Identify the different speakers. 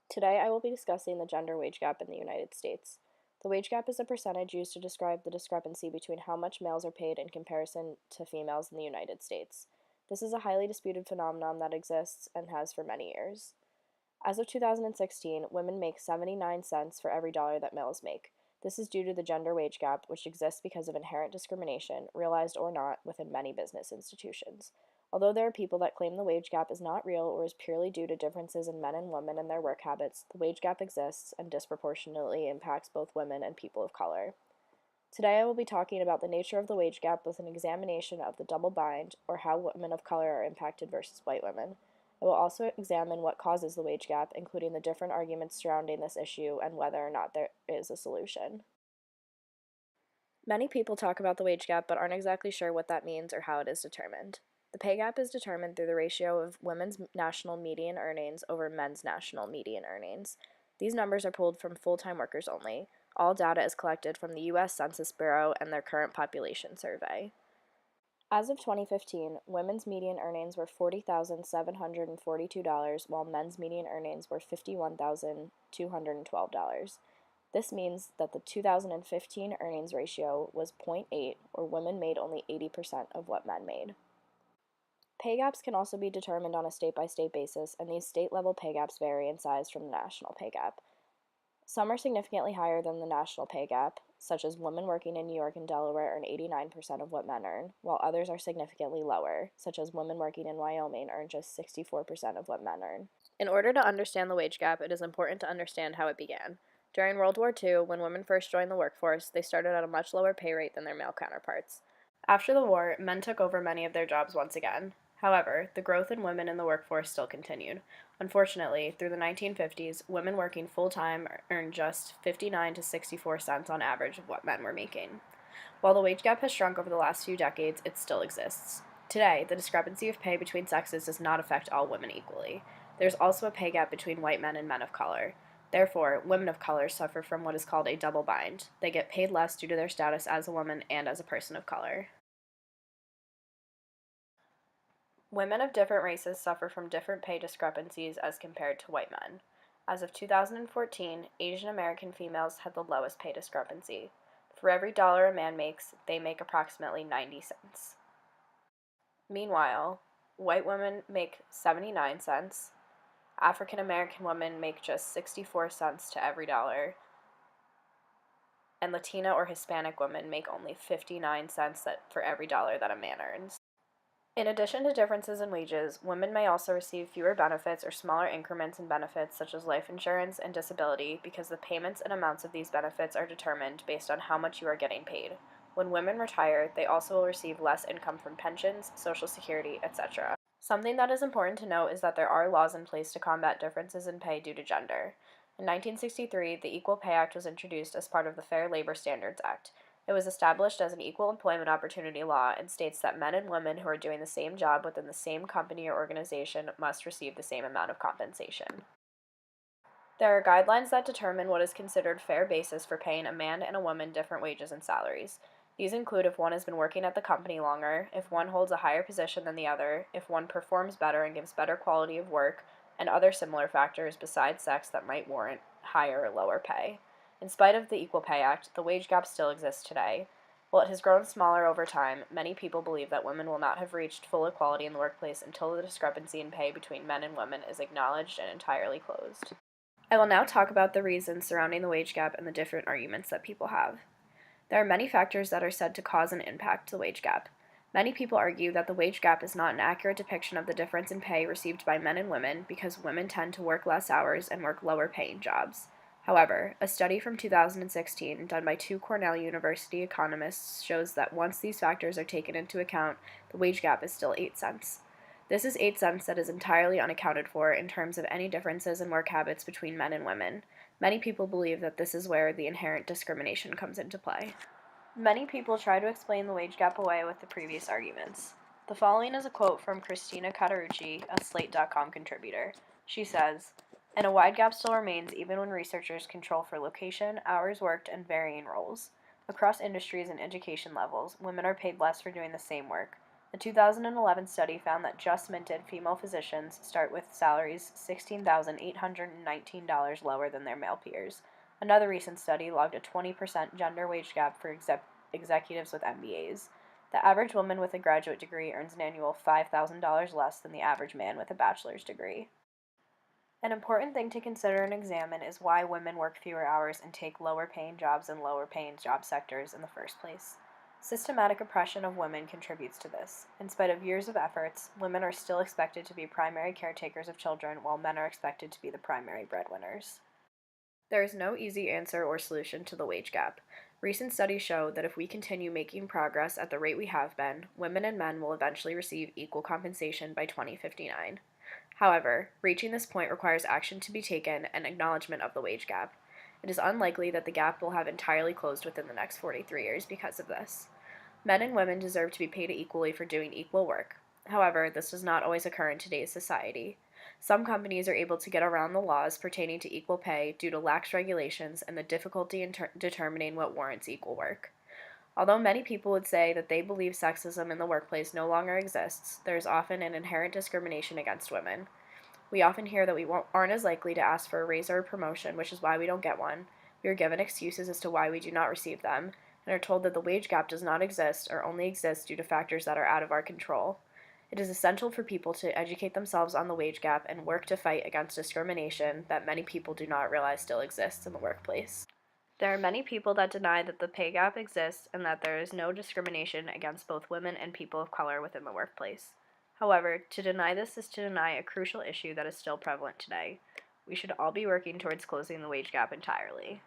Speaker 1: Today I will be discussing the gender wage gap in the United States. The wage gap is a percentage used to describe the discrepancy between how much males are paid in comparison to females in the United States. This is a highly disputed phenomenon that exists and has for many years. As of 2016, women make 79 cents for every dollar that males make. This is due to the gender wage gap, which exists because of inherent discrimination, realized or not, within many business institutions. Although there are people that claim the wage gap is not real or is purely due to differences in men and women and their work habits, the wage gap exists and disproportionately impacts both women and people of color. Today I will be talking about the nature of the wage gap with an examination of the double bind, or how women of color are impacted versus white women. I will also examine what causes the wage gap, including the different arguments surrounding this issue and whether or not there is a solution. Many people talk about the wage gap but aren't exactly sure what that means or how it is determined. The pay gap is determined through the ratio of women's national median earnings over men's national median earnings. These numbers are pulled from full-time workers only. All data is collected from the U.S. Census Bureau and their current population survey. As of 2015, women's median earnings were $40,742, while men's median earnings were $51,212. This means that the 2015 earnings ratio was 0.8, or women made only 80% of what men made. Pay gaps can also be determined on a state-by-state basis, and these state-level pay gaps vary in size from the national pay gap. Some are significantly higher than the national pay gap, such as women working in New York and Delaware earn 89% of what men earn, while others are significantly lower, such as women working in Wyoming earn just 64% of what men earn. In order to understand the wage gap, it is important to understand how it began. During World War II, when women first joined the workforce, they started at a much lower pay rate than their male counterparts. After the war, men took over many of their jobs once again. However, the growth in women in the workforce still continued. Unfortunately, through the 1950s, women working full-time earned just 59 to 64 cents on average of what men were making. While the wage gap has shrunk over the last few decades, it still exists. Today, the discrepancy of pay between sexes does not affect all women equally. There's also a pay gap between white men and men of color. Therefore, women of color suffer from what is called a double bind. They get paid less due to their status as a woman and as a person of color. Women of different races suffer from different pay discrepancies as compared to white men. As of 2014, Asian American females had the lowest pay discrepancy. For every dollar a man makes, they make approximately 90 cents. Meanwhile, white women make 79 cents, African American women make just 64 cents to every dollar, and Latina or Hispanic women make only 59 cents for every dollar that a man earns. In addition to differences in wages, women may also receive fewer benefits or smaller increments in benefits such as life insurance and disability because the payments and amounts of these benefits are determined based on how much you are getting paid. When women retire, they also will receive less income from pensions, Social Security, etc. Something that is important to note is that there are laws in place to combat differences in pay due to gender. In 1963, the Equal Pay Act was introduced as part of the Fair Labor Standards Act. It was established as an equal employment opportunity law and states that men and women who are doing the same job within the same company or organization must receive the same amount of compensation. There are guidelines that determine what is considered fair basis for paying a man and a woman different wages and salaries. These include if one has been working at the company longer, if one holds a higher position than the other, if one performs better and gives better quality of work, and other similar factors besides sex that might warrant higher or lower pay. In spite of the Equal Pay Act, the wage gap still exists today. While it has grown smaller over time, many people believe that women will not have reached full equality in the workplace until the discrepancy in pay between men and women is acknowledged and entirely closed. I will now talk about the reasons surrounding the wage gap and the different arguments that people have. There are many factors that are said to cause and impact the wage gap. Many people argue that the wage gap is not an accurate depiction of the difference in pay received by men and women because women tend to work less hours and work lower paying jobs. However, a study from 2016 done by two Cornell University economists shows that once these factors are taken into account, the wage gap is still 8 cents. This is 8 cents that is entirely unaccounted for in terms of any differences in work habits between men and women. Many people believe that this is where the inherent discrimination comes into play. Many people try to explain the wage gap away with the previous arguments. The following is a quote from Christina Catarucci, a Slate.com contributor. She says, "And a wide gap still remains even when researchers control for location, hours worked, and varying roles. Across industries and education levels, women are paid less for doing the same work. A 2011 study found that just minted female physicians start with salaries $16,819 lower than their male peers. Another recent study logged a 20% gender wage gap for executives with MBAs. The average woman with a graduate degree earns an annual $5,000 less than the average man with a bachelor's degree. An important thing to consider and examine is why women work fewer hours and take lower paying jobs in lower paying job sectors in the first place. Systematic oppression of women contributes to this. In spite of years of efforts, women are still expected to be primary caretakers of children while men are expected to be the primary breadwinners. There is no easy answer or solution to the wage gap. Recent studies show that if we continue making progress at the rate we have been, women and men will eventually receive equal compensation by 2059. However, reaching this point requires action to be taken and acknowledgement of the wage gap. It is unlikely that the gap will have entirely closed within the next 43 years because of this. Men and women deserve to be paid equally for doing equal work. However, this does not always occur in today's society. Some companies are able to get around the laws pertaining to equal pay due to lax regulations and the difficulty in determining what warrants equal work. Although many people would say that they believe sexism in the workplace no longer exists, there is often an inherent discrimination against women. We often hear that we aren't as likely to ask for a raise or a promotion, which is why we don't get one. We are given excuses as to why we do not receive them, and are told that the wage gap does not exist or only exists due to factors that are out of our control. It is essential for people to educate themselves on the wage gap and work to fight against discrimination that many people do not realize still exists in the workplace. There are many people that deny that the pay gap exists and that there is no discrimination against both women and people of color within the workplace. However, to deny this is to deny a crucial issue that is still prevalent today. We should all be working towards closing the wage gap entirely.